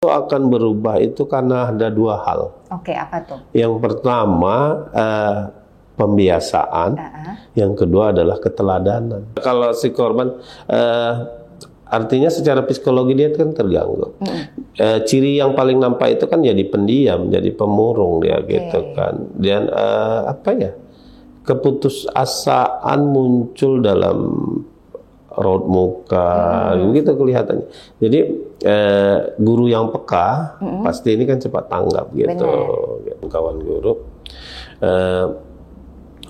akan berubah itu karena ada dua hal. Oke, apa tuh? Yang pertama pembiasaan, yang kedua adalah keteladanan. Kalau si korban artinya secara psikologi dia kan terganggu. Ciri yang paling nampak itu kan jadi pendiam, jadi pemurung dia gitu kan. Dan keputusasaan muncul dalam raut muka, gitu kelihatannya. Jadi guru yang peka pasti ini kan cepat tanggap gitu. Kawan guru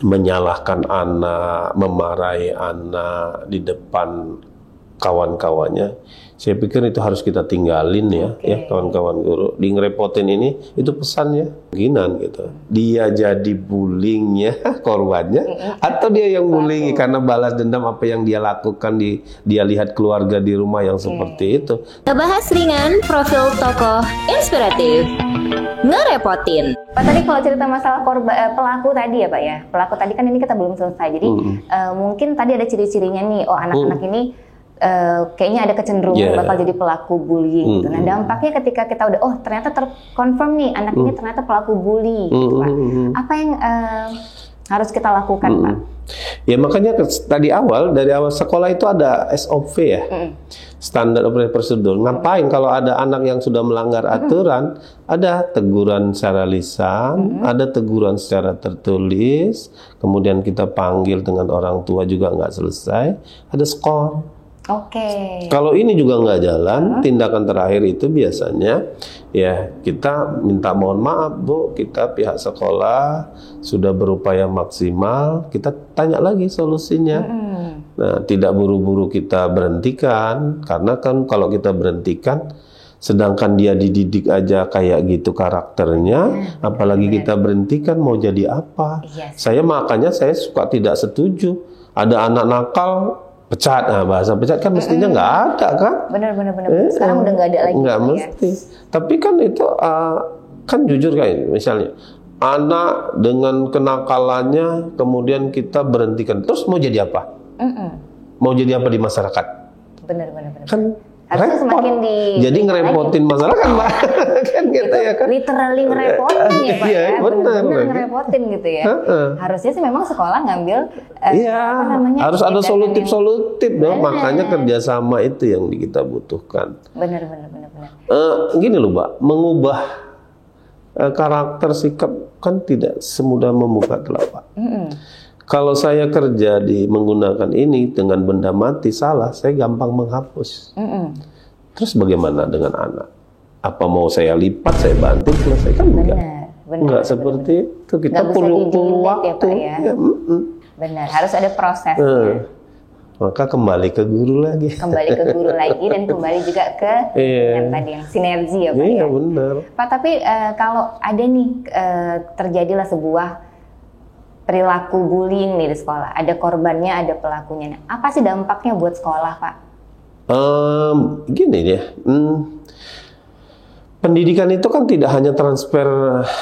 menyalahkan anak, memarahi anak di depan kawan-kawannya, saya pikir itu harus kita tinggalin ya kawan-kawan guru. Di ngerepotin ini itu pesannya ginan gitu. Dia jadi bullyingnya korbannya, atau dia yang bullying karena balas dendam apa yang dia lakukan dia lihat keluarga di rumah yang seperti itu. Ngebahas ringan, profil tokoh inspiratif, ngerepotin. Pak, tadi kalau cerita masalah pelaku tadi ya Pak ya, pelaku tadi kan ini kita belum selesai. Jadi mungkin tadi ada ciri-cirinya nih, anak-anak ini kayaknya ada kecenderungan bakal jadi pelaku bullying gitu. Nah, dampaknya ketika kita udah ternyata terkonfirm nih anak ini ternyata pelaku bully gitu Pak. Apa yang harus kita lakukan Pak? Ya makanya dari awal sekolah itu ada SOP ya, standar operating prosedur. Ngapain kalau ada anak yang sudah melanggar aturan, ada teguran secara lisan, ada teguran secara tertulis, kemudian kita panggil dengan orang tua juga nggak selesai, ada skor. Kalau ini juga nggak jalan, tindakan terakhir itu biasanya ya kita minta mohon maaf Bu, kita pihak sekolah sudah berupaya maksimal, kita tanya lagi solusinya. Nah, tidak buru-buru kita berhentikan, karena kan kalau kita berhentikan, sedangkan dia dididik aja kayak gitu karakternya, apalagi kita berhentikan mau jadi apa? Makanya saya suka tidak setuju ada anak nakal pecat. Nah, bahasa pecat kan mestinya nggak ada kan? Benar. Sekarang udah nggak ada lagi. Nggak mesti. Tapi kan itu kan jujur kayak misalnya anak dengan kenakalannya kemudian kita berhentikan, terus mau jadi apa? Mau jadi apa di masyarakat? Benar. Kan harusnya semakin jadi ngerepotin masyarakat Mbak. Kan gitu ya kan? Literally ngerepotin ya Pak ya. Benar ngerepotin gitu ya. Harusnya sih memang sekolah ngambil harus ada solutif dong. Makanya kerjasama itu yang kita butuhkan. Benar. Gini loh Mbak, mengubah karakter sikap kan tidak semudah membuka telapak. Kalau saya kerja menggunakan ini dengan benda mati salah, saya gampang menghapus. Terus bagaimana dengan anak? Apa mau saya lipat, saya banting, selesai kan enggak seperti itu. Kita perlu waktu. Benar, harus ada prosesnya. Maka kembali ke guru lagi. Dan kembali juga ke yang tadi yang sinergi ya Pak. Iya benar. Pak, tapi kalau ada nih terjadilah sebuah perilaku bullying nih di sekolah, ada korbannya, ada pelakunya. Apa sih dampaknya buat sekolah Pak? Gini ya. Pendidikan itu kan tidak hanya transfer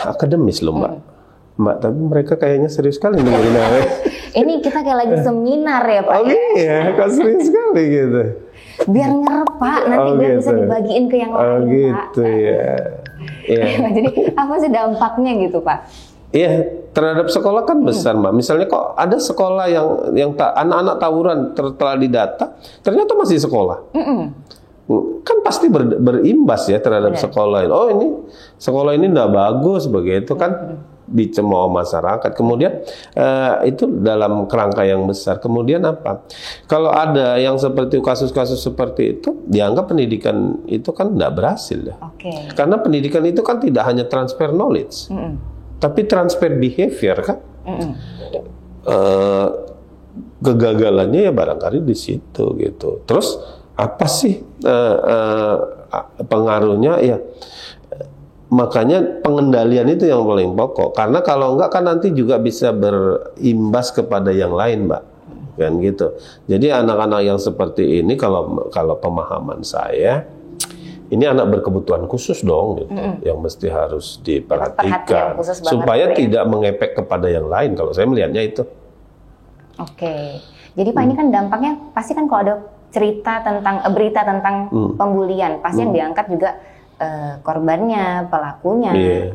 akademis loh Mbak, tapi mereka kayaknya serius sekali dengerin aku. Ini kita kayak lagi seminar ya Pak. Iya, kok serius sekali gitu. Biar nyerap Pak, nanti biar bisa dibagiin ke yang lain gitu Pak. Ya. Jadi apa sih dampaknya gitu Pak? Iya, terhadap sekolah kan besar Mbak. Misalnya kok ada sekolah yang anak-anak tawuran telah didata, ternyata masih sekolah. Kan pasti berimbas ya terhadap sekolah. Oh ini sekolah ini tidak bagus begitu kan, dicemooh masyarakat. Kemudian itu dalam kerangka yang besar. Kemudian apa? Kalau ada yang seperti kasus-kasus seperti itu, dianggap pendidikan itu kan tidak berhasil ya. Karena pendidikan itu kan tidak hanya transfer knowledge, tapi transfer behavior kan. Kegagalannya ya barangkali di situ gitu. Terus apa sih pengaruhnya ya? Makanya pengendalian itu yang paling pokok. Karena kalau enggak kan nanti juga bisa berimbas kepada yang lain, Mbak. Kan gitu. Jadi anak-anak yang seperti ini kalau pemahaman saya, ini anak berkebutuhan khusus dong gitu, yang mesti harus diperhatikan supaya tidak mengepek kepada yang lain. Kalau saya melihatnya itu. Jadi Pak, ini kan dampaknya pasti kan kalau ada cerita tentang berita tentang pembulian, pasti yang diangkat juga korbannya, pelakunya.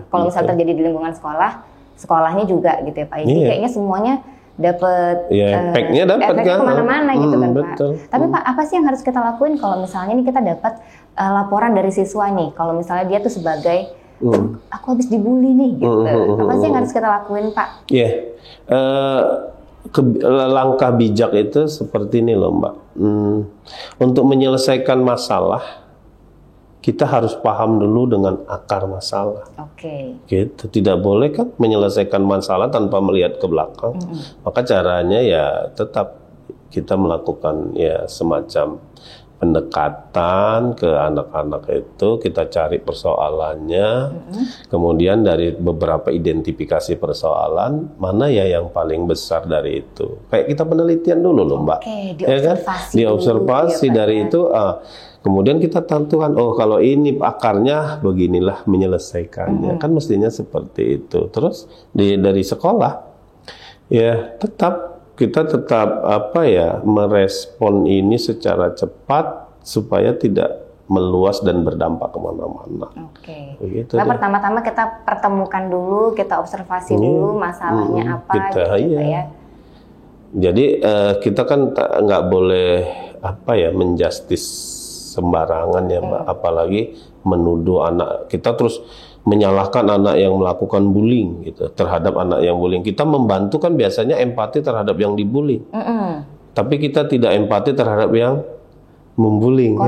Kalau misalnya terjadi di lingkungan sekolah, sekolahnya juga gitu ya Pak. Jadi kayaknya semuanya dapat efeknya kan kemana-mana gitu kan betul. Pak. Tapi Pak, apa sih yang harus kita lakuin kalau misalnya nih kita dapat laporan dari siswa nih, kalau misalnya dia tuh sebagai aku habis dibully nih gitu. Apa sih yang harus kita lakuin Pak? Langkah bijak itu seperti ini loh Mbak. Untuk menyelesaikan masalah, kita harus paham dulu dengan akar masalah. Gitu. Tidak boleh kan menyelesaikan masalah tanpa melihat ke belakang. Maka caranya ya tetap kita melakukan ya semacam pendekatan ke anak-anak itu, kita cari persoalannya, kemudian dari beberapa identifikasi persoalan, mana ya yang paling besar dari itu. Kayak kita penelitian dulu loh Mbak. Diobservasi dari itu, kemudian kita tentukan, oh kalau ini akarnya beginilah menyelesaikannya. Kan mestinya seperti itu. Terus dari sekolah, ya kita tetap merespon ini secara cepat supaya tidak meluas dan berdampak kemana-mana. Begitu nah pertama-tama kita pertemukan dulu, kita observasi dulu masalahnya apa gitu ya. Jadi kita kan nggak boleh menjustis sembarangan ya Mbak, apalagi menuduh anak kita terus menyalahkan anak yang melakukan bullying gitu terhadap anak yang bullying. Kita membantu kan biasanya empati terhadap yang dibully. Tapi kita tidak empati terhadap yang membullying.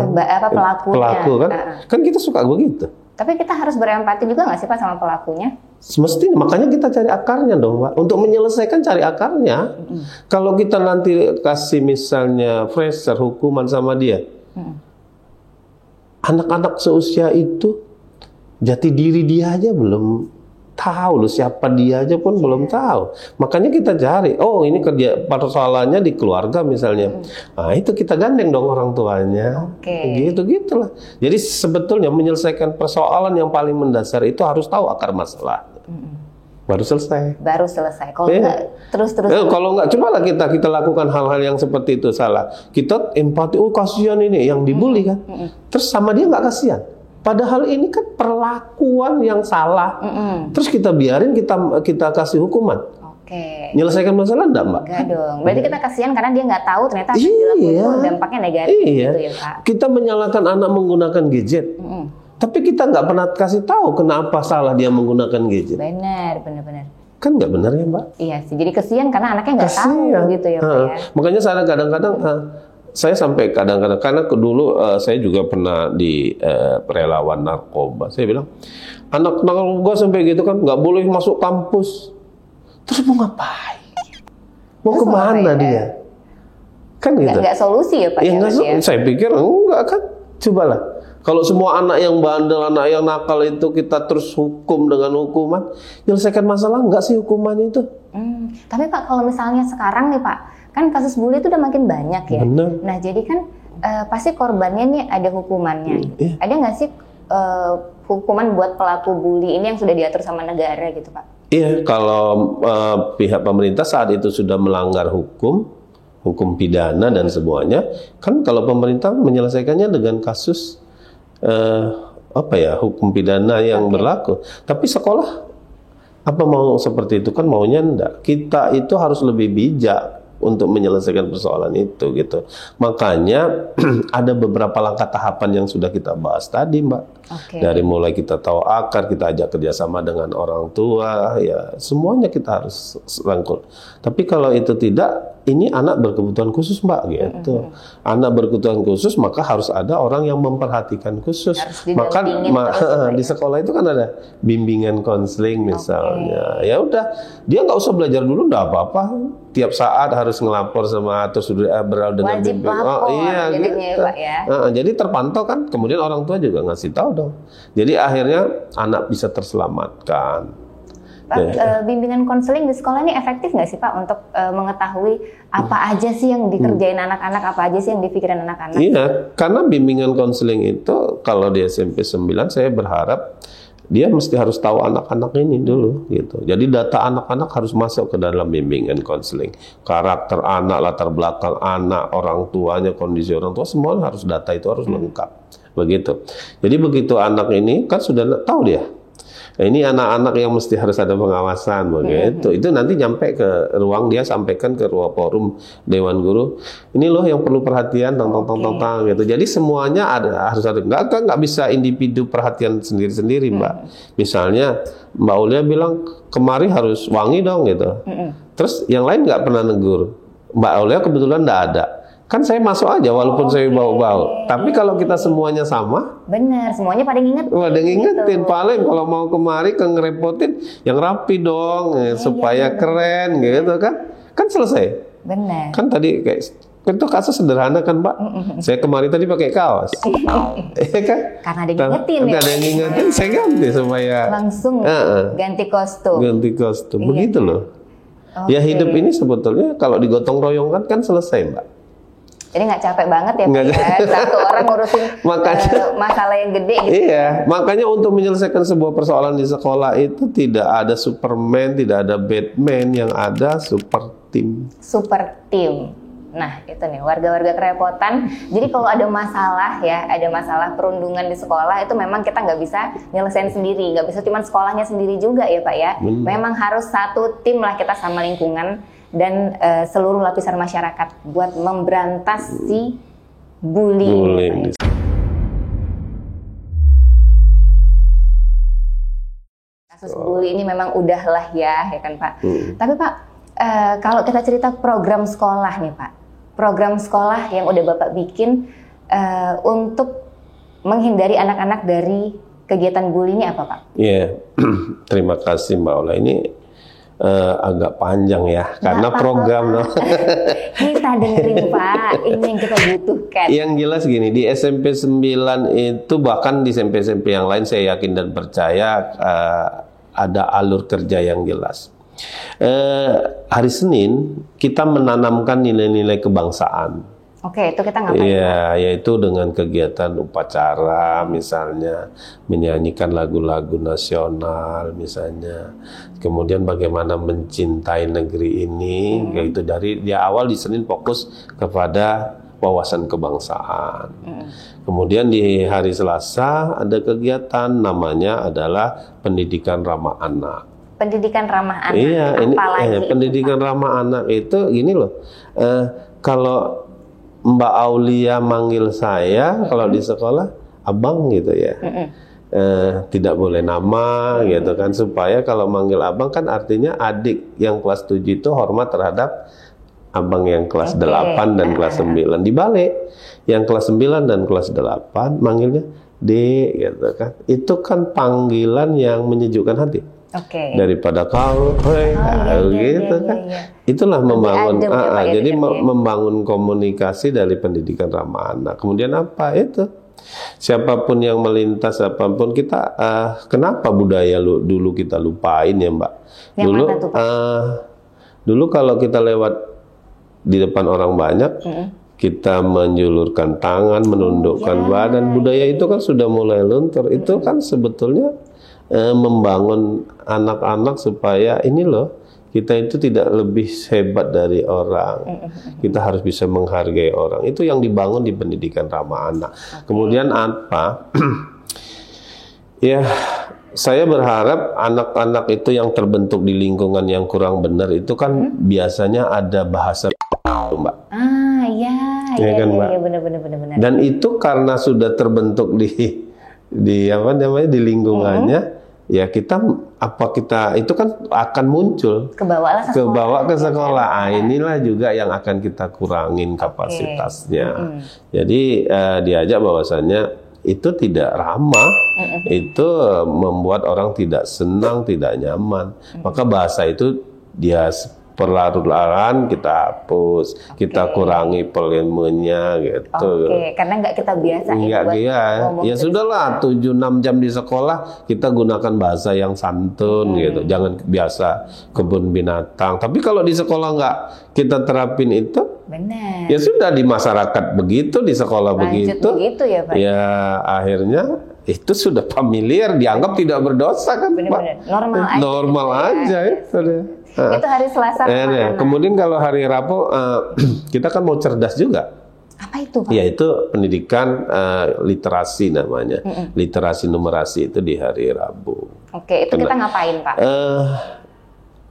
Pelaku kan? Kan kita suka begitu. Tapi kita harus berempati juga nggak sih Pak sama pelakunya? Semestinya, makanya kita cari akarnya dong Pak. Untuk menyelesaikan cari akarnya. Kalau kita nanti kasih misalnya pressure, hukuman sama dia. Anak-anak seusia itu jati diri dia aja belum tahu loh, siapa dia aja pun belum tahu. Makanya kita cari, oh ini kerja persoalannya di keluarga misalnya. Nah itu kita gandeng dong orang tuanya. Gitu-gitulah. Jadi sebetulnya menyelesaikan persoalan yang paling mendasar itu harus tahu akar masalah. Baru selesai. Kalau enggak terus-terus. Kalau enggak, cobalah kita lakukan hal-hal yang seperti itu salah. Kita empati, oh kasihan ini yang dibully kan. Terus sama dia nggak kasihan. Padahal ini kan perlakuan yang salah. Terus kita biarin, kita kasih hukuman. Nyelesaikan masalah enggak Mbak? Enggak dong. Berarti kita kasihan karena dia nggak tahu ternyata apa yang dilakukan itu dampaknya negatif gitu ya Pak. Kita menyalahkan anak menggunakan gadget. Tapi kita nggak pernah kasih tahu kenapa salah dia menggunakan gadget. Benar. Kan nggak benar ya Mbak? Iya sih. Jadi kasihan karena anaknya nggak tahu gitu ya Pak ya. Makanya saya kadang-kadang saya sampai kadang-kadang, karena dulu saya juga pernah di relawan narkoba. Saya bilang, anak narkoba sampai gitu kan nggak boleh masuk kampus. Terus mau ngapain? Mau kemana dia? Kan gitu. Nggak solusi ya Pak? Saya pikir enggak kan. Cobalah. Kalau semua anak yang bandel, anak yang nakal itu kita terus hukum dengan hukuman, menyelesaikan masalah enggak sih hukumannya itu? Tapi Pak, kalau misalnya sekarang nih Pak, kan kasus bully itu udah makin banyak ya. Nah jadi kan pasti korbannya nih ada hukumannya. Ada nggak sih hukuman buat pelaku bully ini yang sudah diatur sama negara gitu Pak? Iya, kalau pihak pemerintah saat itu sudah melanggar hukum pidana dan semuanya, kan kalau pemerintah menyelesaikannya dengan kasus hukum pidana yang berlaku. Tapi sekolah apa mau seperti itu kan maunya enggak. Kita itu harus lebih bijak untuk menyelesaikan persoalan itu gitu. Makanya ada beberapa langkah tahapan yang sudah kita bahas tadi Mbak. Dari mulai kita tahu akar, kita ajak kerjasama dengan orang tua, ya semuanya kita harus rangkul. Tapi kalau itu tidak, ini anak berkebutuhan khusus Mbak gitu. Anak berkebutuhan khusus maka harus ada orang yang memperhatikan khusus. Maka di sekolah itu kan ada bimbingan konseling misalnya. Ya udah, dia nggak usah belajar dulu, nggak apa-apa. Tiap saat harus ngelapor sama atau sudah berada dengan wajib lapor, gitu. Pak, ya. Jadi terpantau kan, kemudian orang tua juga ngasih tahu dong. Jadi akhirnya anak bisa terselamatkan. Pak, bimbingan konseling di sekolah ini efektif nggak sih Pak untuk mengetahui apa aja sih yang dikerjain anak-anak, apa aja sih yang dipikirin anak-anak? Iya, karena bimbingan konseling itu kalau di SMP 9 saya berharap dia mesti harus tahu anak-anak ini dulu gitu. Jadi data anak-anak harus masuk ke dalam bimbingan konseling. Karakter anak, latar belakang anak, orang tuanya, kondisi orang tua, semua harus data itu harus lengkap. begitu. Jadi begitu anak ini kan sudah tahu dia. Nah, ini anak-anak yang mesti harus ada pengawasan begitu. Itu nanti nyampe ke ruang, dia sampaikan ke ruang forum Dewan Guru. Ini loh yang perlu perhatian tong gitu. Jadi semuanya harus ada. Nggak bisa individu perhatian sendiri-sendiri, Mbak. Misalnya Mbak Aulia bilang kemari harus wangi dong gitu. Terus yang lain nggak pernah negur. Mbak Aulia kebetulan nggak ada. Kan saya masuk aja walaupun saya bau-bau. Tapi kalau kita semuanya sama, bener, semuanya pada ngingetin. Pada ngingetin, paling kalau mau kemari ngerepotin yang rapi dong, supaya keren gitu kan. Kan selesai. Bener. Kan tadi kayak itu kasus sederhana kan, Pak. Saya kemari tadi pakai kaos. Iya kan? Karena ada yang ngingetin ya. Ada yang ngingetin, saya ganti supaya langsung ganti kostum. Ganti kostum. Begitu loh. Ya hidup ini sebetulnya kalau digotong royong kan selesai, Mbak. Jadi nggak capek banget ya, Pak, ya? Satu orang ngurusin masalah yang gede gitu. Iya, makanya untuk menyelesaikan sebuah persoalan di sekolah itu tidak ada Superman, tidak ada Batman, yang ada super team. Super team. Nah, itu nih warga-warga kerepotan. Jadi kalau ada masalah ya, ada masalah perundungan di sekolah itu memang kita nggak bisa nyelesain sendiri, nggak bisa cuma sekolahnya sendiri juga ya, Pak ya. Memang harus satu tim lah kita sama lingkungan dan seluruh lapisan masyarakat buat memberantas si bullying. Kasus bully ini memang udahlah ya kan Pak. Tapi Pak, kalau kita cerita program sekolah nih Pak, program sekolah yang udah Bapak bikin untuk menghindari anak-anak dari kegiatan bully ini apa Pak? Iya, terima kasih Mbak Ola. Ini agak panjang ya, karena program kita dengerin Pak, ini yang kita butuhkan. Yang jelas gini, di SMP 9 itu, bahkan di SMP-SMP yang lain saya yakin dan percaya ada alur kerja yang jelas. Hari Senin kita menanamkan nilai-nilai kebangsaan. Oke, itu kita ngapain? Iya, yaitu dengan kegiatan upacara, misalnya menyanyikan lagu-lagu nasional, misalnya. Kemudian bagaimana mencintai negeri ini, yaitu dari awal di Senin fokus kepada wawasan kebangsaan. Kemudian di hari Selasa ada kegiatan namanya adalah pendidikan ramah anak. Pendidikan ramah anak. Iya, pendidikan ramah anak itu gini loh. Kalau Mbak Aulia manggil saya kalau di sekolah abang gitu ya, tidak boleh nama gitu kan, supaya kalau manggil abang kan artinya adik yang kelas 7 itu hormat terhadap abang yang kelas 8 dan kelas 9. Dibalik, yang kelas 9 dan kelas 8 manggilnya Dek gitu kan. Itu kan panggilan yang menyejukkan hati. Daripada kau, gitu kan. Itulah membangun, jadi membangun komunikasi dari pendidikan ramah anak. Kemudian apa itu? Siapapun yang melintas, apapun kita, kenapa budaya dulu kita lupain ya Mbak? Dulu kalau kita lewat di depan orang banyak, kita menjulurkan tangan, menundukkan badan. Budaya itu kan sudah mulai luntur. Itu kan sebetulnya membangun anak-anak supaya ini loh, kita itu tidak lebih hebat dari orang. Kita harus bisa menghargai orang. Itu yang dibangun di pendidikan ramah anak. Kemudian apa? Ya, saya berharap anak-anak itu yang terbentuk di lingkungan yang kurang benar itu kan biasanya ada bahasa Mbak. Iya kan, Mbak? Iya, benar. Dan itu karena sudah terbentuk di apa namanya, di lingkungannya, ya kita itu kan akan muncul ke sekolah. Inilah juga yang akan kita kurangin kapasitasnya. Jadi diajak bahwasannya itu tidak ramah, itu membuat orang tidak senang, tidak nyaman. Maka bahasa itu dia perlahan-lahan kita hapus, kita kurangi volumenya gitu. Karena nggak kita biasain. Ya sudahlah, 7-6 jam di sekolah kita gunakan bahasa yang santun gitu. Jangan biasa kebun binatang. Tapi kalau di sekolah nggak kita terapin itu, ya sudah di masyarakat begitu, di sekolah begitu. Ya, Pak. Ya akhirnya itu sudah familiar, dianggap tidak berdosa kan, Pak. Normal aja itu deh. Itu hari Selasa. Kemudian kalau hari Rabu kita kan mau cerdas juga. Apa itu, Pak? Ya, itu pendidikan literasi namanya. Literasi numerasi itu di hari Rabu. Oke, itu kita ngapain, Pak?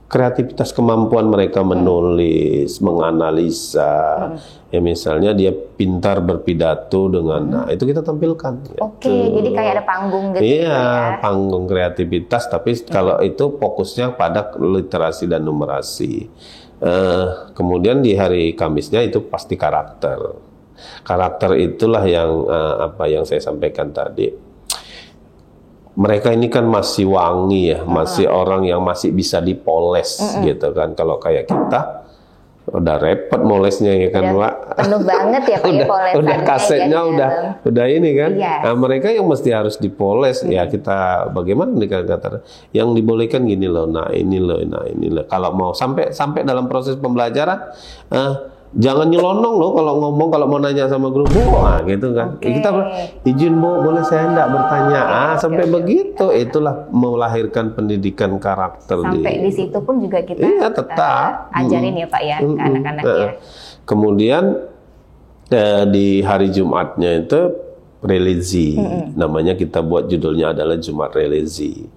Kreativitas, kemampuan mereka menulis, menganalisa. Ya, misalnya dia pintar berpidato dengan, nah itu kita tampilkan. Oke, jadi kayak ada panggung gitu Iya, ya? panggung kreativitas, tapi kalau itu fokusnya pada literasi dan numerasi. Kemudian di hari Kamisnya itu pasti karakter. Karakter itulah yang apa yang saya sampaikan tadi. Mereka ini kan masih wangi ya, masih orang yang masih bisa dipoles gitu kan. Kalau kayak kita udah repot molesnya ya kan, Pak. Penuh banget ya Pak, udah kasetnya udah ini kan. Yes. Nah, mereka yang mesti harus dipoles ya, kita bagaimana nih kata yang dibolehkan gini loh. Nah, ini loh. Kalau mau sampai dalam proses pembelajaran jangan nyelonong loh kalau ngomong, kalau mau nanya sama guru, Bu, gitu kan. Kita izin Bu, boleh saya enggak bertanya? Sampai begitu, itulah melahirkan pendidikan karakter. Sampai di situ pun juga kita tetap ajarin ya Pak ya, ke anak-anaknya. Kemudian di hari Jumatnya itu religi, namanya kita buat judulnya adalah Jumat Religi.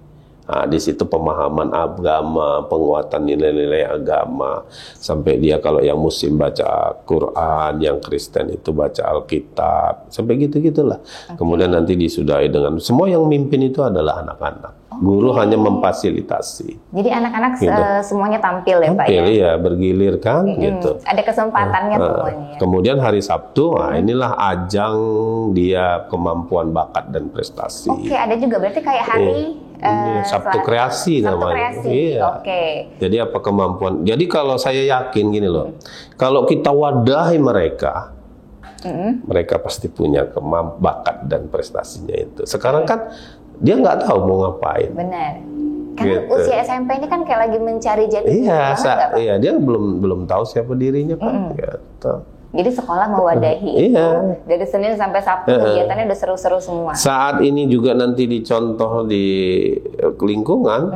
Nah, di situ pemahaman agama, penguatan nilai-nilai agama, sampai dia kalau yang Muslim baca Quran, yang Kristen itu baca Alkitab, sampai gitu-gitulah. Kemudian nanti disudahi dengan semua yang mimpin itu adalah anak-anak. Guru hanya memfasilitasi. Jadi anak-anak semuanya tampil ya Pak ya? Tampil ya, bergilir kan gitu. Ada kesempatannya semuanya. Kemudian hari Sabtu, inilah ajang dia kemampuan bakat dan prestasi. Oke, ada juga berarti kayak hari Sabtu kreasi namanya. Iya. Oke. Jadi apa kemampuan? Jadi kalau saya yakin gini loh, kalau kita wadahi mereka, mereka pasti punya bakat dan prestasinya itu. Sekarang kan dia nggak tahu mau ngapain. Benar. Karena usia SMP ini kan kayak lagi mencari jati diri. Iya, dia belum tahu siapa dirinya kan. Gitu. Jadi sekolah mewadahi itu dari Senin sampai Sabtu kegiatannya udah seru-seru semua. Saat ini juga nanti dicontoh di lingkungan,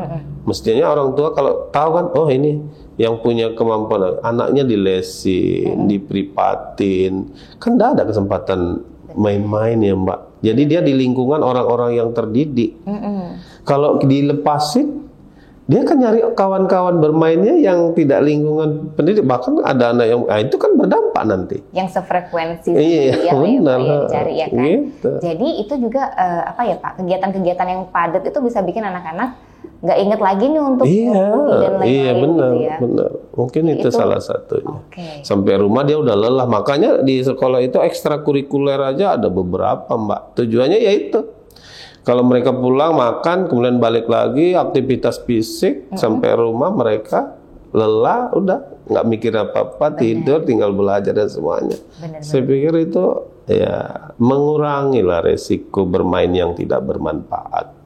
mestinya orang tua kalau tahu kan, oh ini yang punya kemampuan, anaknya dilesin, diprivatin, kan nggak ada kesempatan main-main ya Mbak. Jadi dia di lingkungan orang-orang yang terdidik. Kalau dilepasin, dia kan nyari kawan-kawan bermainnya yang tidak lingkungan pendidik. Bahkan ada anak yang itu kan berdampak nanti. Yang sefrekuensi yang cari ya kan. Gitu. Jadi itu juga apa ya Pak, kegiatan-kegiatan yang padat itu bisa bikin anak-anak nggak inget lagi nih untuk dan lain-lain. Iya benar, gitu ya. Benar. Mungkin itu salah satunya. Sampai rumah dia udah lelah. Makanya di sekolah itu ekstrakurikuler aja ada beberapa Mbak. Tujuannya yaitu kalau mereka pulang makan, kemudian balik lagi aktivitas fisik, sampai rumah mereka lelah, udah nggak mikir apa-apa, tidur, tinggal belajar dan semuanya. Saya pikir itu ya mengurangi lah resiko bermain yang tidak bermanfaat.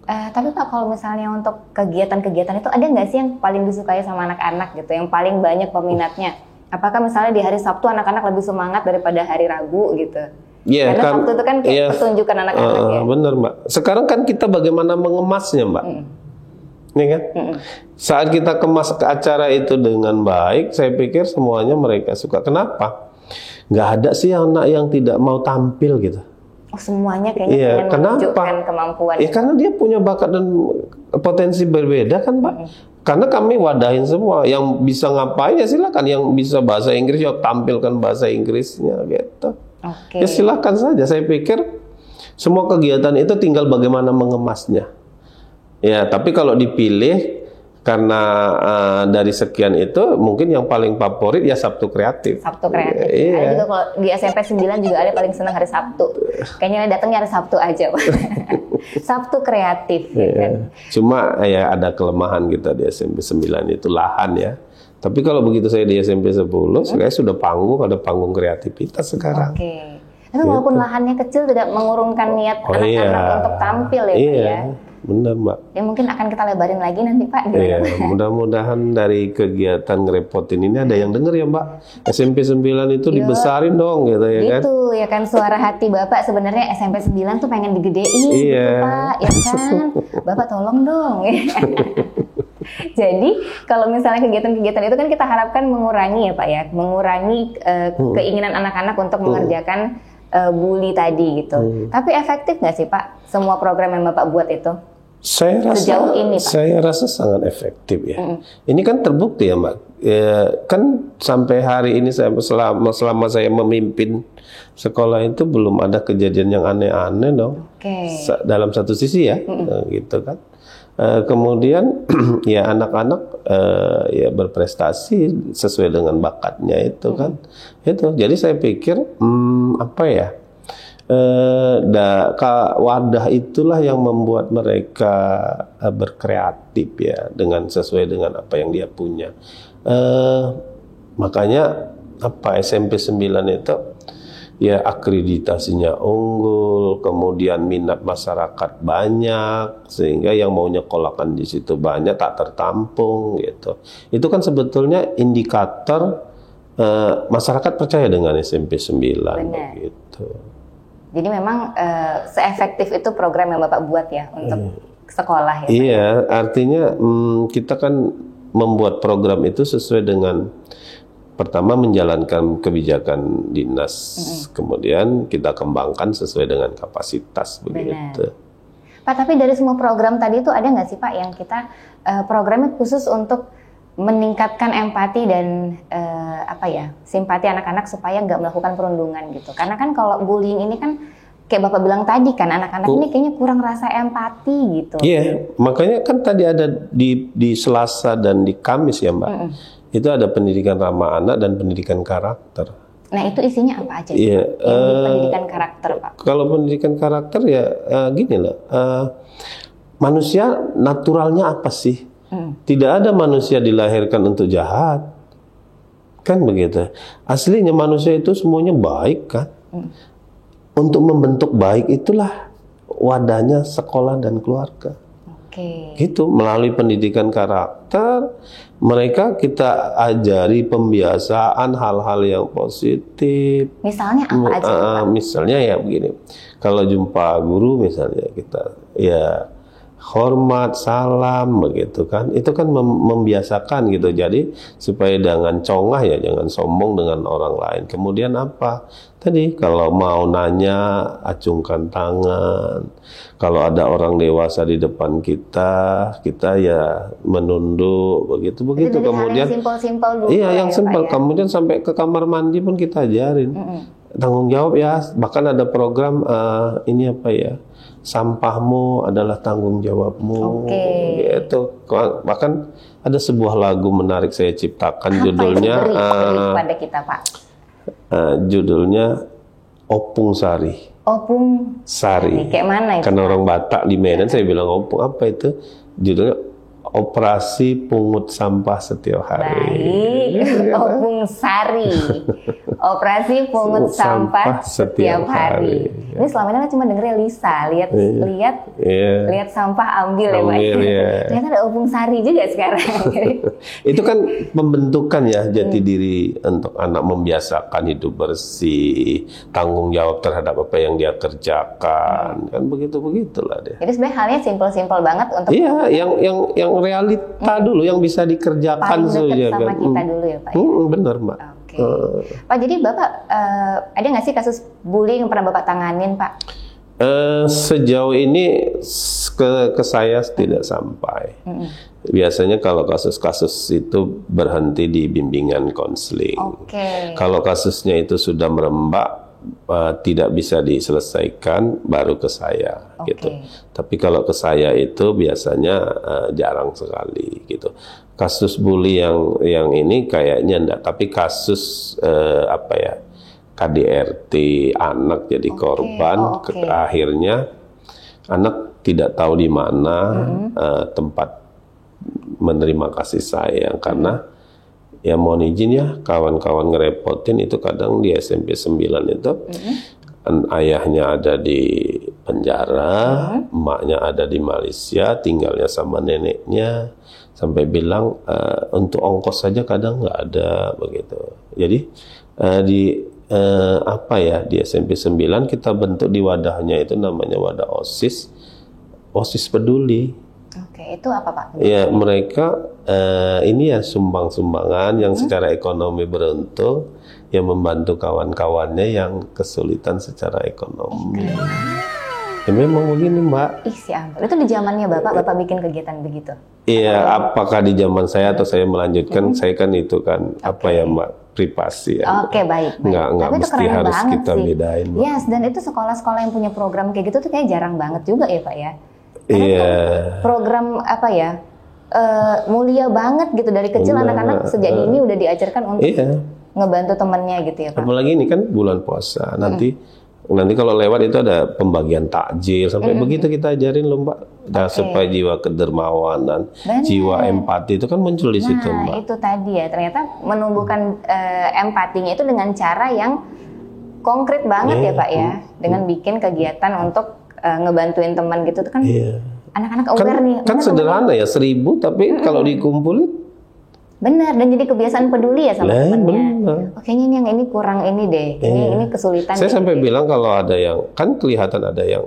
Tapi Pak, kalau misalnya untuk kegiatan-kegiatan itu ada nggak sih yang paling disukai sama anak-anak gitu, yang paling banyak peminatnya? Apakah misalnya di hari Sabtu anak-anak lebih semangat daripada hari Rabu gitu? Karena Sabtu itu kan kayak pertunjukan anak-anak ya. Benar Mbak. Sekarang kan kita bagaimana mengemasnya Mbak. Ini kan? Saat kita kemas ke acara itu dengan baik, saya pikir semuanya mereka suka. Kenapa? Nggak ada sih anak yang tidak mau tampil gitu. Oh, semuanya kayaknya menunjukkan kemampuan. Ya karena dia punya bakat dan potensi berbeda kan Pak. Karena kami wadahin semua. Yang bisa ngapain ya silakan. Yang bisa bahasa Inggris ya tampilkan bahasa Inggrisnya gitu. Ya silakan saja. Saya pikir semua kegiatan itu tinggal bagaimana mengemasnya. Ya, tapi kalau dipilih karena dari sekian itu mungkin yang paling favorit ya Sabtu Kreatif. Sabtu Kreatif. Ada juga kalau di SMP 9 juga ada paling senang hari Sabtu. Kayaknya datangnya hari Sabtu aja, Pak. Sabtu Kreatif. Ya kan? Cuma ya ada kelemahan kita di SMP 9 itu lahan ya. Tapi kalau begitu saya di SMP 10, saya sudah ada panggung kreativitas sekarang. Tapi walaupun lahannya kecil tidak mengurungkan niat anak-anak untuk tampil ya Pak ya. Benar Mbak. Ya mungkin akan kita lebarin lagi nanti Pak. Iya, mudah-mudahan dari kegiatan ngerepotin ini ada yang denger ya Mbak. SMP 9 itu dibesarin dong gitu ya kan. Itu ya kan suara hati Bapak sebenarnya SMP 9 tuh pengen digedein gitu Pak, ya kan. Bapak tolong dong. Jadi kalau misalnya kegiatan-kegiatan itu kan kita harapkan mengurangi ya Pak ya, mengurangi keinginan anak-anak untuk mengerjakan bully tadi gitu. Tapi efektif nggak sih Pak semua program yang Bapak buat itu? Sejauh ini, Pak? Saya rasa sangat efektif ya. Ini kan terbukti ya Mbak. Kan sampai hari ini selama saya memimpin sekolah itu belum ada kejadian yang aneh-aneh dong. Dalam satu sisi ya, gitu kan. Kemudian ya anak-anak ya berprestasi sesuai dengan bakatnya itu kan. Itu. Jadi saya pikir apa ya? Wadah itulah yang membuat mereka berkreatif ya dengan sesuai dengan apa yang dia punya. Makanya apa SMP 9 itu ya akreditasinya unggul, kemudian minat masyarakat banyak sehingga yang mau nyekolahkan di situ banyak tak tertampung gitu. Itu kan sebetulnya indikator masyarakat percaya dengan SMP 9 gitu. Jadi memang seefektif itu program yang Bapak buat ya untuk sekolah ya? Iya, artinya kita kan membuat program itu sesuai dengan pertama menjalankan kebijakan dinas, kemudian kita kembangkan sesuai dengan kapasitas begitu. Pak, tapi dari semua program tadi itu ada nggak sih Pak yang kita programnya khusus untuk meningkatkan empati dan simpati anak-anak supaya nggak melakukan perundungan gitu. Karena kan kalau bullying ini kan kayak Bapak bilang tadi kan anak-anak ini kayaknya kurang rasa empati gitu. Iya, makanya kan tadi ada di Selasa dan di Kamis ya Mbak. Itu ada pendidikan ramah anak dan pendidikan karakter. Nah itu isinya apa aja? Yang di pendidikan karakter Pak? Kalau pendidikan karakter ya gini loh, manusia naturalnya apa sih? Tidak ada manusia dilahirkan untuk jahat, kan begitu. Aslinya manusia itu semuanya baik kan. Untuk membentuk baik itulah wadahnya sekolah dan keluarga. Gitu, melalui pendidikan karakter, mereka kita ajari pembiasaan hal-hal yang positif. Misalnya apa aja? Misalnya ya begini, kalau jumpa guru misalnya kita ya hormat, salam begitu kan. Itu kan membiasakan gitu. Jadi supaya jangan congah ya, jangan sombong dengan orang lain. Kemudian apa? Tadi kalau mau nanya acungkan tangan. Kalau ada orang dewasa di depan kita ya menunduk begitu. Kemudian simpel-simpel dulu. Iya, yang simpel. Kemudian sampai ke kamar mandi pun kita ajarin. Tanggung jawab ya. Bahkan ada program ini apa ya? Sampahmu adalah tanggung jawabmu. Gitu. Bahkan ada sebuah lagu menarik saya ciptakan. Judulnya pada kita Pak. Judulnya Opung Sari. Opung Sari. Kayak mana itu? Karena orang Batak di Medan saya bilang opung, apa itu? Judulnya Operasi Pungut Sampah Setiap Hari. Baik, Opung Sari. Operasi Pungut Sampah Setiap Hari. Ini selama ini cuma dengernya Lisa, lihat sampah ambil ya Pak. Ternyata ada Opung Sari juga sekarang. Itu kan pembentukan ya jati diri untuk anak, membiasakan hidup bersih, tanggung jawab terhadap apa yang dia kerjakan, kan begitulah deh. Jadi sebenarnya halnya simpel-simpel banget untuk. Iya, yang realita dulu yang bisa dikerjakan saja sama kita dulu ya Pak. Benar Mbak. Pak, jadi Bapak ada nggak sih kasus bullying yang pernah Bapak tanganin Pak? Sejauh ini ke saya tidak sampai. Biasanya kalau kasus-kasus itu berhenti di bimbingan konseling. Kalau kasusnya itu sudah merembak tidak bisa diselesaikan baru ke saya gitu. Tapi kalau ke saya itu biasanya jarang sekali gitu. Kasus bully yang ini kayaknya enggak, tapi kasus KDRT anak jadi korban, akhirnya anak tidak tahu di mana tempat menerima kasih sayang karena ya mohon izin ya kawan-kawan ngerepotin itu kadang di SMP 9 itu ayahnya ada di penjara, emaknya ada di Malaysia, tinggalnya sama neneknya, sampai bilang untuk ongkos saja kadang nggak ada begitu. Jadi di SMP 9 kita bentuk di wadahnya itu namanya wadah OSIS peduli. Oke, itu apa Pak? Ya, mereka ini ya sumbang-sumbangan yang secara ekonomi beruntung, yang membantu kawan-kawannya yang kesulitan secara ekonomi. Ya memang begini Mbak. Ih, si ampun. Itu di zamannya Bapak bikin kegiatan begitu? Iya, apakah di zaman saya atau saya melanjutkan, saya kan itu kan apa ya Mbak, privasi ya. Oke, baik. Nggak Tapi itu mesti keren harus banget kita sih. bedain Mbak. Yes, dan itu sekolah-sekolah yang punya program kayak gitu tuh kayak jarang banget juga ya Pak ya. Karena Iya. tuh program apa ya, mulia banget gitu dari kecil anak-anak sejak dini udah diajarkan untuk Iya. ngebantu temannya gitu ya Pak. Apalagi ini kan bulan puasa, nanti kalau lewat itu ada pembagian takjil sampai begitu kita ajarin loh Mbak. Supaya jiwa kedermawanan, jiwa empati itu kan muncul di situ Mbak. Nah, itu tadi ya, ternyata menumbuhkan empatinya itu dengan cara yang konkret banget ya Pak ya, dengan bikin kegiatan untuk ngebantuin teman gitu tuh kan anak-anak aware nih. Kan sederhana ya, 1000 tapi kalau dikumpulin benar, dan jadi kebiasaan peduli ya sama temannya. benar. Oh, kayaknya ini yang ini kurang ini deh, ini kesulitan. Saya deh, sampai gitu. bilang kalau ada yang, kan kelihatan ada yang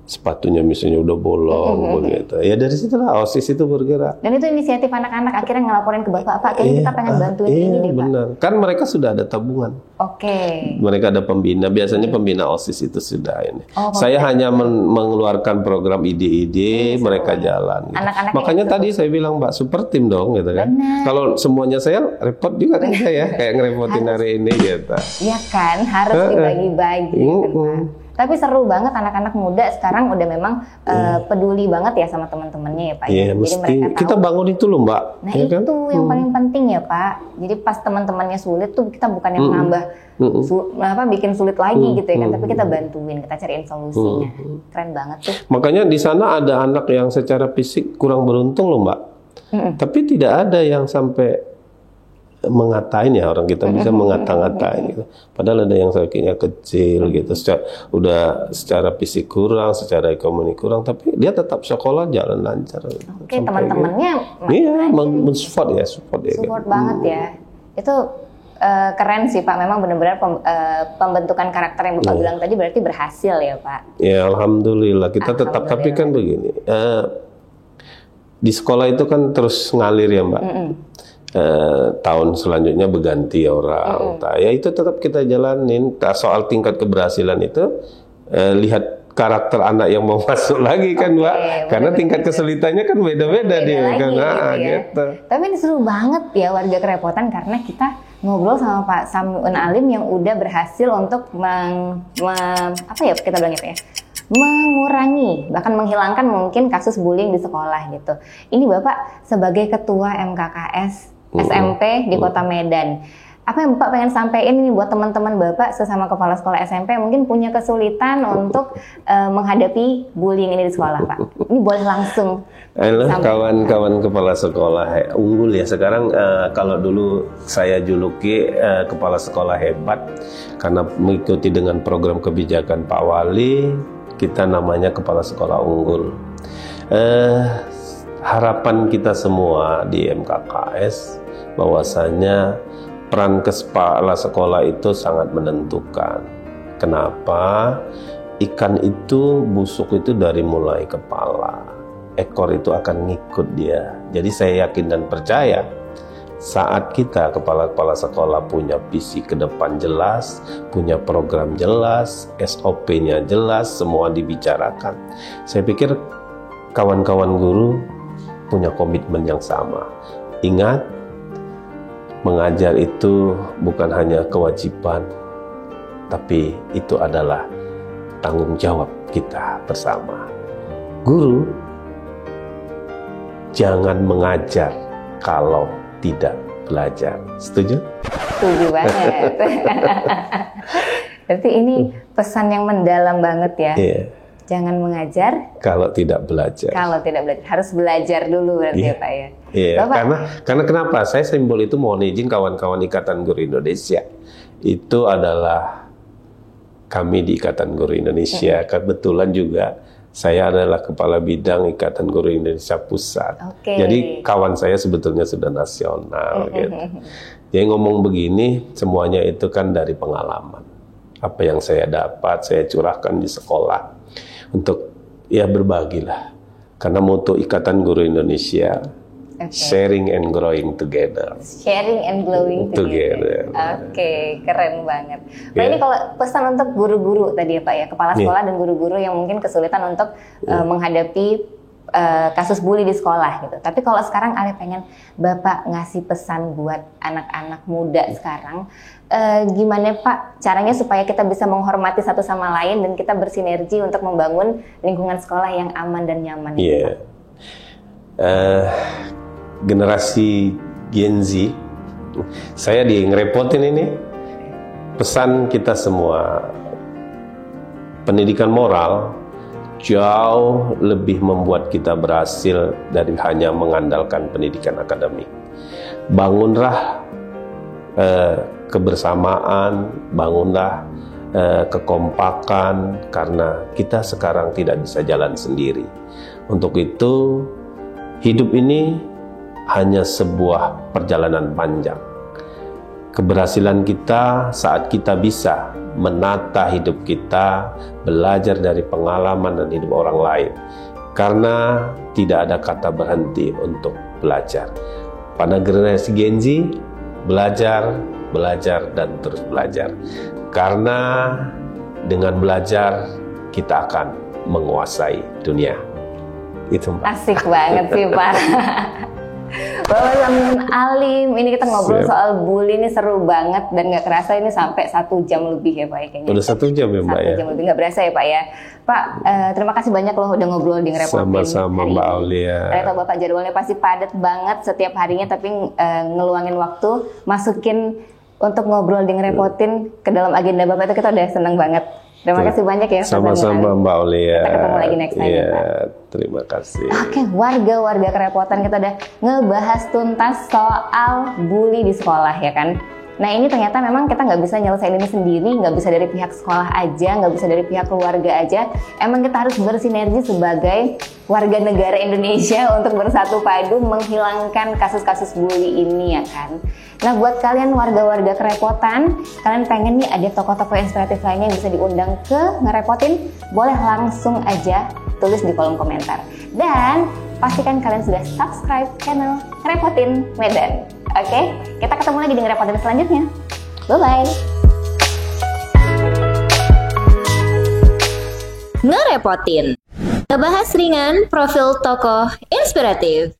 sepatunya misalnya udah bolong begitu. Ya dari situlah OSIS itu bergerak. Dan itu inisiatif anak-anak akhirnya ngelaporin ke Bapak, Pak, kayaknya kita pengen bantuin ini deh Pak. Benar. Kan mereka sudah ada tabungan. Oke. Mereka ada pembina, biasanya pembina OSIS itu sudah ini. Oh, Saya hanya mengeluarkan program ide-ide, mereka jalan. Gitu. Anak-anak Makanya tadi saya bilang Mbak, super tim dong gitu kan. Benar. Kalau semuanya saya repot juga kan saya, kayak ngerepotin hari ini gitu. Iya kan, harus dibagi-bagi gitu kan. Tapi seru banget anak-anak muda sekarang udah memang peduli banget ya sama teman-temannya ya Pak. Iya, Jadi mesti. mereka tahu. Kita bangun itu loh Mbak. Nah ya itu kan? yang paling penting ya Pak. Jadi pas teman-temannya sulit tuh kita bukan yang nambah bikin sulit lagi gitu ya kan, tapi kita bantuin, kita cariin solusinya. Keren banget tuh. Makanya di sana ada anak yang secara fisik kurang beruntung loh Mbak. Tapi tidak ada yang sampai mengatain ya, orang kita bisa mengata-ngatain gitu. Padahal ada yang sakitnya kecil gitu, secara fisik kurang, secara ekonomi kurang, tapi dia tetap sekolah jalan lancar. Gitu. Oke, teman-temannya iya, support ya. Support banget ya. Itu keren sih Pak, memang benar-benar pembentukan karakter yang Bapak bilang tadi berarti berhasil ya Pak. Ya alhamdulillah, kita tetap, tapi kan begini, di sekolah itu kan terus ngalir ya Mbak. Tahun selanjutnya berganti orang, ya itu tetap kita jalanin. Soal tingkat keberhasilan itu lihat karakter anak yang mau masuk lagi kan Mbak, karena tingkat kesulitannya kan beda-beda dia kan, gitu. Tapi ini seru banget ya warga Kerepotan, karena kita ngobrol sama Pak Samyun Alim yang udah berhasil untuk kita bilangnya Pak ya, mengurangi bahkan menghilangkan mungkin kasus bullying di sekolah gitu. Ini Bapak sebagai ketua MKKS SMP di Kota Medan, apa yang Bapak pengen sampaikan ini buat teman-teman Bapak sesama kepala sekolah SMP mungkin punya kesulitan untuk menghadapi bullying ini di sekolah Pak? Ini boleh langsung. Kawan-kawan kepala sekolah unggul ya sekarang. Kalau dulu saya juluki kepala sekolah hebat karena mengikuti dengan program kebijakan Pak Wali, kita namanya kepala sekolah unggul. Harapan kita semua di MKKS bahwasanya peran kepala sekolah itu sangat menentukan. Kenapa? Ikan itu busuk itu dari mulai kepala, ekor itu akan ngikut dia. Jadi saya yakin dan percaya saat kita kepala-kepala sekolah punya visi ke depan jelas, punya program jelas, SOP-nya jelas, semua dibicarakan. Saya pikir kawan-kawan guru punya komitmen yang sama. Ingat, mengajar itu bukan hanya kewajiban, tapi itu adalah tanggung jawab kita bersama. Guru, jangan mengajar kalau tidak belajar. Setuju? Setuju banget. Berarti ini pesan yang mendalam banget ya. Iya. Jangan mengajar kalau tidak belajar. Kalau tidak belajar, harus belajar dulu berarti ya Pak ya. Iya, karena kenapa? Saya simbol itu mohon izin kawan-kawan Ikatan Guru Indonesia. Itu adalah kami di Ikatan Guru Indonesia. Kebetulan juga saya adalah kepala bidang Ikatan Guru Indonesia Pusat. Jadi kawan saya sebetulnya sudah nasional gitu. Jadi ngomong begini semuanya itu kan dari pengalaman. Apa yang saya dapat saya curahkan di sekolah untuk ya berbagilah. Karena moto Ikatan Guru Indonesia, sharing and growing together. Sharing and growing together. Oke, keren banget. Pak, ini kalau pesan untuk guru-guru tadi ya Pak ya, kepala sekolah dan guru-guru yang mungkin kesulitan untuk menghadapi kasus bully di sekolah gitu. Tapi kalau sekarang Ale pengen Bapak ngasih pesan buat anak-anak muda sekarang, gimana Pak caranya supaya kita bisa menghormati satu sama lain dan kita bersinergi untuk membangun lingkungan sekolah yang aman dan nyaman? Iya. Generasi Gen Z, saya ngerepotin ini. Pesan kita semua, pendidikan moral jauh lebih membuat kita berhasil dari hanya mengandalkan pendidikan akademik. Bangunlah kebersamaan, bangunlah kekompakan, karena kita sekarang tidak bisa jalan sendiri. Untuk itu, hidup ini hanya sebuah perjalanan panjang. Keberhasilan kita saat kita bisa menata hidup kita, belajar dari pengalaman dan hidup orang lain. Karena tidak ada kata berhenti untuk belajar. Pada generasi Gen Z, belajar, belajar, dan terus belajar. Karena dengan belajar, kita akan menguasai dunia. Itu Mbak. Asik banget sih Pak. Bapak Samin Alim, ini kita ngobrol soal bully, ini seru banget dan nggak kerasa ini sampai 1 jam lebih ya Pak ya kayaknya. Udah 1 jam ya Mbak ya? 1 jam lebih, nggak berasa ya Pak ya. Pak, terima kasih banyak loh udah ngobrol di Ngerepotin. Sama-sama Mbak Aulia. Saya tahu Bapak jadwalnya pasti padat banget setiap harinya, tapi ngeluangin waktu, masukin untuk ngobrol di Ngerepotin ke dalam agenda Bapak itu kita udah seneng banget. Terima kasih banyak ya. Sama-sama Mbak Aulia. Kita ketemu lagi next time ya Pak. Terima kasih. Oke, warga-warga kerepotan kita udah ngebahas tuntas soal bully di sekolah ya kan. Nah ini ternyata memang kita nggak bisa nyelesain ini sendiri, nggak bisa dari pihak sekolah aja, nggak bisa dari pihak keluarga aja. Emang kita harus bersinergi sebagai warga negara Indonesia untuk bersatu padu menghilangkan kasus-kasus bully ini ya kan. Nah buat kalian warga-warga kerepotan, kalian pengen nih ada tokoh-tokoh inspiratif lainnya yang bisa diundang ke Ngerepotin, boleh langsung aja tulis di kolom komentar. Dan pastikan kalian sudah subscribe channel Ngerepotin Medan. Oke, kita ketemu lagi di Ngerepotin selanjutnya. Bye-bye. Ngerepotin. Ngebahas ringan profil tokoh inspiratif.